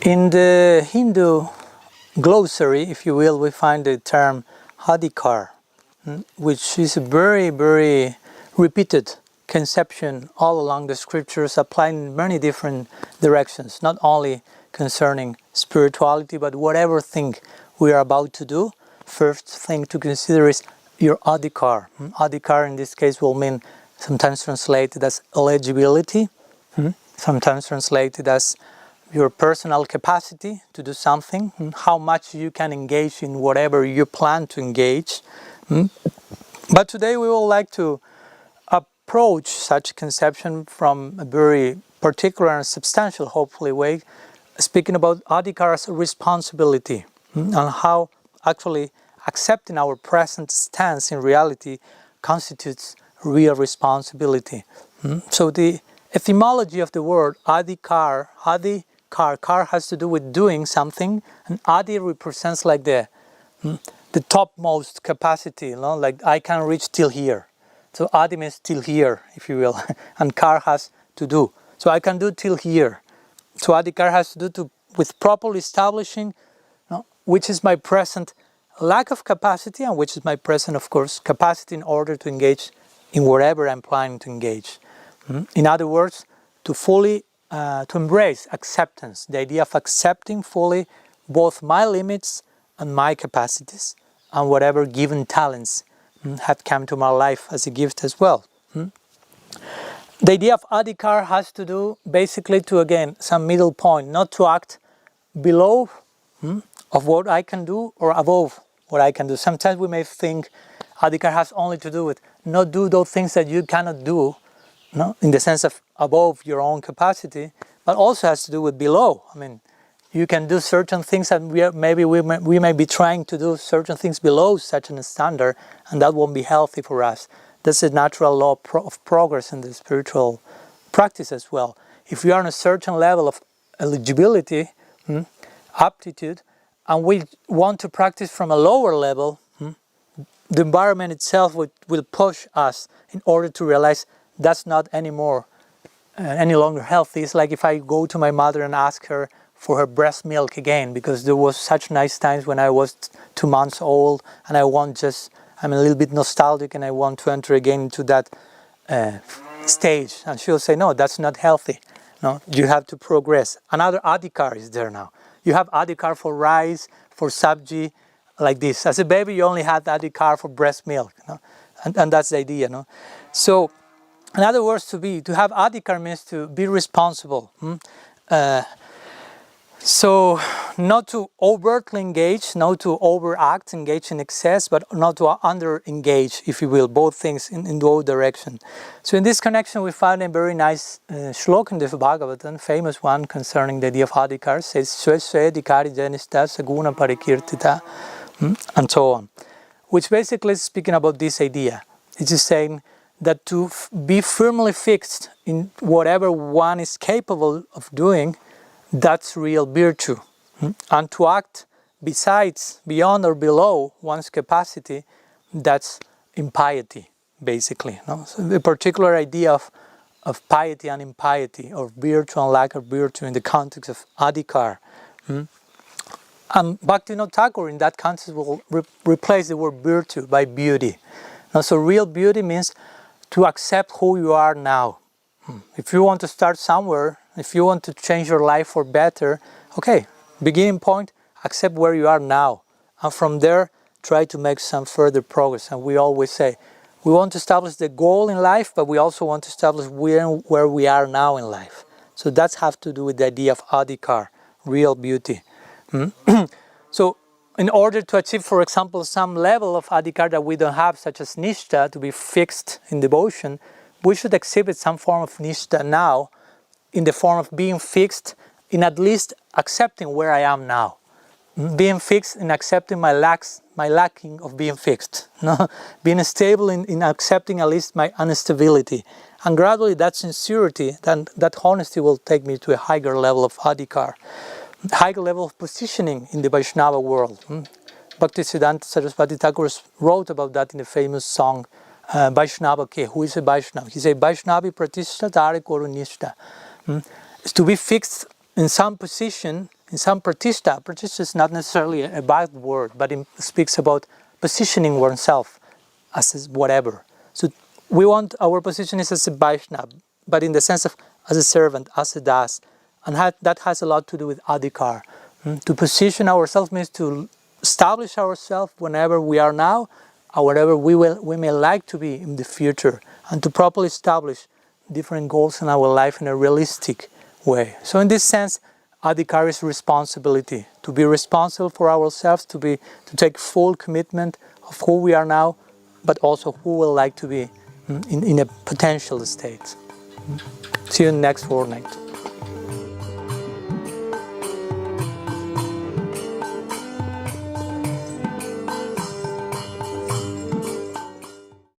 In the Hindu glossary, if you will, we find the term Adhikara, which is a very, very repeated conception all along the scriptures, applying in many different directions, not only concerning spirituality, but whatever thing we are about to do. First thing to consider is your Adhikara. Adhikara in this case will mean sometimes translated as eligibility, sometimes translated as your personal capacity to do something, how much you can engage in whatever you plan to engage. But today we would like to approach such conception from a very particular and substantial, hopefully, way, speaking about Adhikara's responsibility and how actually accepting our present stance in reality constitutes real responsibility. So the etymology of the word Adhikara, Kar has to do with doing something, and Adi represents like the topmost capacity, like I can reach till here. So Adi means till here, if you will, and Kar has to do. So I can do till here. So Adhikara has to do with properly establishing which is my present lack of capacity and which is my present, of course, capacity in order to engage in whatever I'm planning to engage. In other words, to fully to embrace acceptance, the idea of accepting fully both my limits and my capacities and whatever given talents have come to my life as a gift as well. The idea of Adhikara has to do basically to, again, some middle point, not to act below of what I can do or above what I can do. Sometimes we may think Adhikara has only to do with not do those things that you cannot do, in the sense of above your own capacity, but also has to do with below. I mean, you can do certain things and we may be trying to do certain things below such a standard, and that won't be healthy for us. That's a natural law of progress in the spiritual practice as well. If we are on a certain level of eligibility, aptitude, and we want to practice from a lower level, the environment itself will push us in order to realize that's not any longer healthy. It's like if I go to my mother and ask her for her breast milk again, because there was such nice times when I was 2 months old and I'm a little bit nostalgic and I want to enter again into that stage. And she'll say, no, that's not healthy. No, you have to progress. Another Adhikara is there now. You have Adhikara for rice, for sabji, like this. As a baby, you only had Adhikara for breast milk. And that's the idea. So, in other words, to have Adhikara means to be responsible. So, not to overtly engage, not to overact, engage in excess, but not to under-engage, if you will, both things in both directions. So in this connection, we find a very nice shloka in the Bhagavatam, famous one concerning the idea of Adhikara, says, Swe Swe Adhikari Janista Saguna Parikirtita, and so on, which basically is speaking about this idea. It is saying that to be firmly fixed in whatever one is capable of doing, that's real virtue. And to act beyond or below one's capacity, that's impiety, basically. So the particular idea of piety and impiety, or virtue and lack of virtue in the context of Adhikara. And Bhaktivinoda Thakur in that context will replace the word virtue by beauty. So real beauty means to accept who you are now. If you want to start somewhere, if you want to change your life for better, okay, beginning point, accept where you are now. And from there, try to make some further progress. And we always say, we want to establish the goal in life, but we also want to establish where we are now in life. So that has to do with the idea of Adhikara, real beauty. So in order to achieve, for example, some level of Adhikara that we don't have, such as Nishtha, to be fixed in devotion, we should exhibit some form of Nishtha now, in the form of being fixed in at least accepting where I am now. Being fixed in accepting my lacking of being fixed. Being stable in accepting at least my instability. And gradually that sincerity, that honesty will take me to a higher level of Adhikara. Higher level of positioning in the Vaishnava world. Bhaktisiddhanta Saraswati Thakur wrote about that in the famous song Vaishnava Ke, who is a Vaishnava. He said, Vaishnavi Pratishta Tare Koru Nishta. Is to be fixed in some position In some pratishtha is not necessarily a bad word, but it speaks about positioning oneself as whatever. So we want our position is as a Vaishnava, but in the sense of as a servant, as a das, and that has a lot to do with Adhikara. To position ourselves means to establish ourselves whenever we are now, or whatever we may like to be in the future, and to properly establish different goals in our life in a realistic way. So in this sense, Adhikara is responsibility, to be responsible for ourselves, to take full commitment of who we are now, but also who we like to be in a potential state. See you next fortnight.